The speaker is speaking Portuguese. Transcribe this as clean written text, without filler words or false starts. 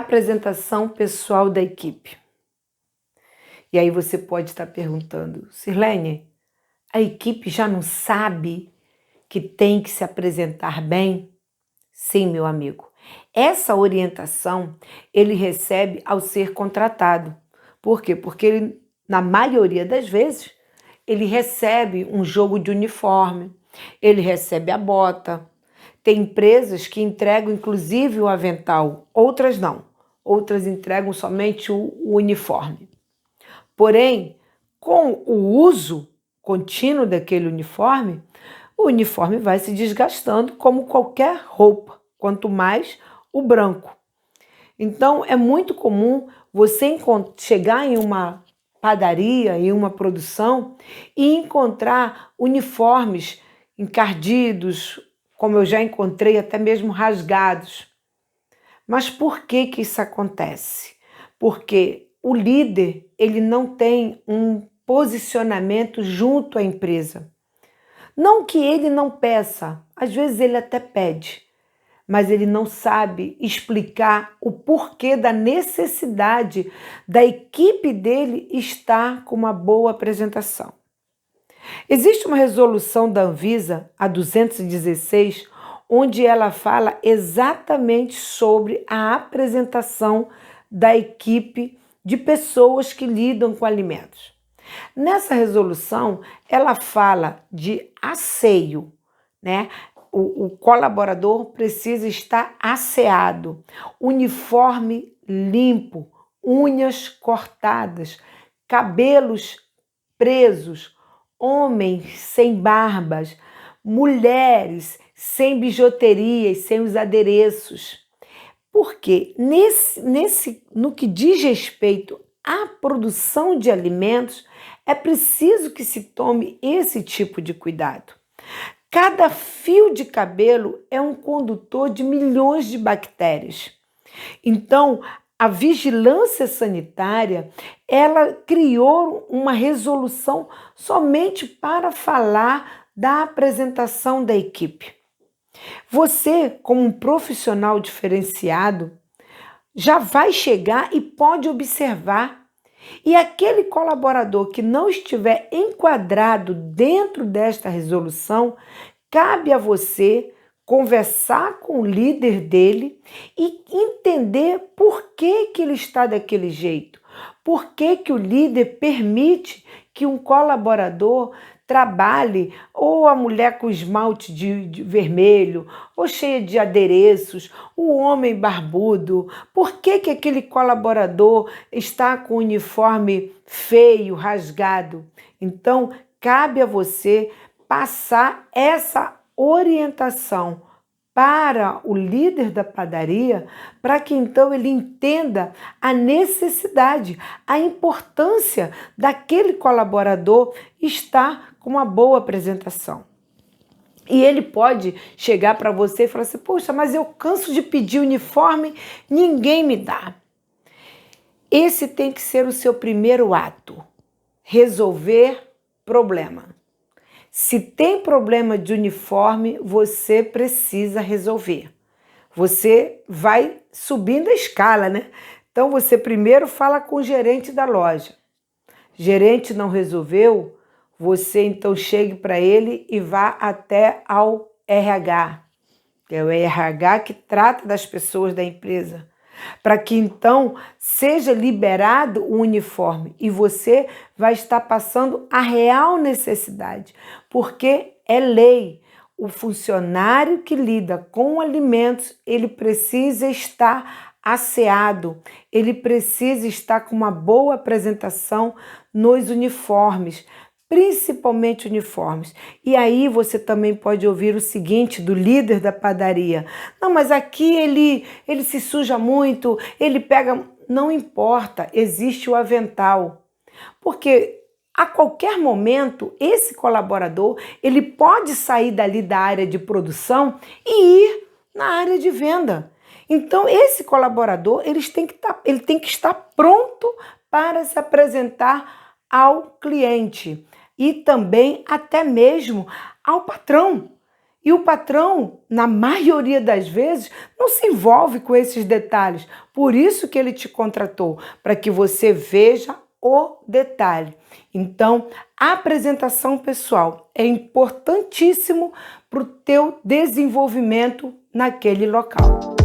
apresentação pessoal da equipe. E aí você pode estar perguntando, Sirlene, a equipe já não sabe que tem que se apresentar bem? Sim, meu amigo. Essa orientação ele recebe ao ser contratado. Por quê? Porque ele, na maioria das vezes, ele recebe um jogo de uniforme, ele recebe a bota. Tem empresas que entregam inclusive o avental, outras não. Outras entregam somente o uniforme. Porém, com o uso contínuo daquele uniforme, o uniforme vai se desgastando como qualquer roupa, quanto mais o branco. Então, é muito comum você chegar em uma padaria, em uma produção, e encontrar uniformes encardidos, como eu já encontrei, até mesmo rasgados. Mas por que que isso acontece? Porque o líder, ele não tem um posicionamento junto à empresa. Não que ele não peça, às vezes ele até pede, mas ele não sabe explicar o porquê da necessidade da equipe dele estar com uma boa apresentação. Existe uma resolução da Anvisa, a 216, onde ela fala exatamente sobre a apresentação da equipe de pessoas que lidam com alimentos. Nessa resolução, ela fala de asseio, né? O colaborador precisa estar asseado, uniforme limpo, unhas cortadas, cabelos presos, homens sem barbas, mulheres sem bijuterias, sem os adereços. Porque no que diz respeito à produção de alimentos, é preciso que se tome esse tipo de cuidado. Cada fio de cabelo é um condutor de milhões de bactérias. Então, a vigilância sanitária, ela criou uma resolução somente para falar da apresentação da equipe. Você, como um profissional diferenciado, já vai chegar e pode observar. E aquele colaborador que não estiver enquadrado dentro desta resolução, cabe a você conversar com o líder dele e entender por que que ele está daquele jeito. Por que que o líder permite que um colaborador trabalhe, ou a mulher com esmalte de vermelho, ou cheia de adereços, o homem barbudo. Por que que aquele colaborador está com o uniforme feio, rasgado? Então, cabe a você passar essa orientação para o líder da padaria, para que então ele entenda a necessidade, a importância daquele colaborador estar com uma boa apresentação. E ele pode chegar para você e falar assim, poxa, mas eu canso de pedir uniforme, ninguém me dá. Esse tem que ser o seu primeiro ato, resolver problema. Se tem problema de uniforme, você precisa resolver. Você vai subindo a escala, né? Então você primeiro fala com o gerente da loja. Gerente não resolveu, você então chegue para ele e vá até ao RH. É o RH que trata das pessoas da empresa, para que então seja liberado o uniforme e você vai estar passando a real necessidade, porque é lei. O funcionário que lida com alimentos, ele precisa estar asseado, ele precisa estar com uma boa apresentação nos uniformes, principalmente uniformes. E aí você também pode ouvir o seguinte do líder da padaria. Não, mas aqui ele se suja muito, ele pega... Não importa, existe o avental. Porque a qualquer momento, esse colaborador, ele pode sair dali da área de produção e ir na área de venda. Então, esse colaborador, ele tem que estar pronto para se apresentar ao cliente e também até mesmo ao patrão. E o patrão, na maioria das vezes, não se envolve com esses detalhes. Por isso que ele te contratou, para que você veja o detalhe. Então, a apresentação pessoal é importantíssimo para o teu desenvolvimento naquele local.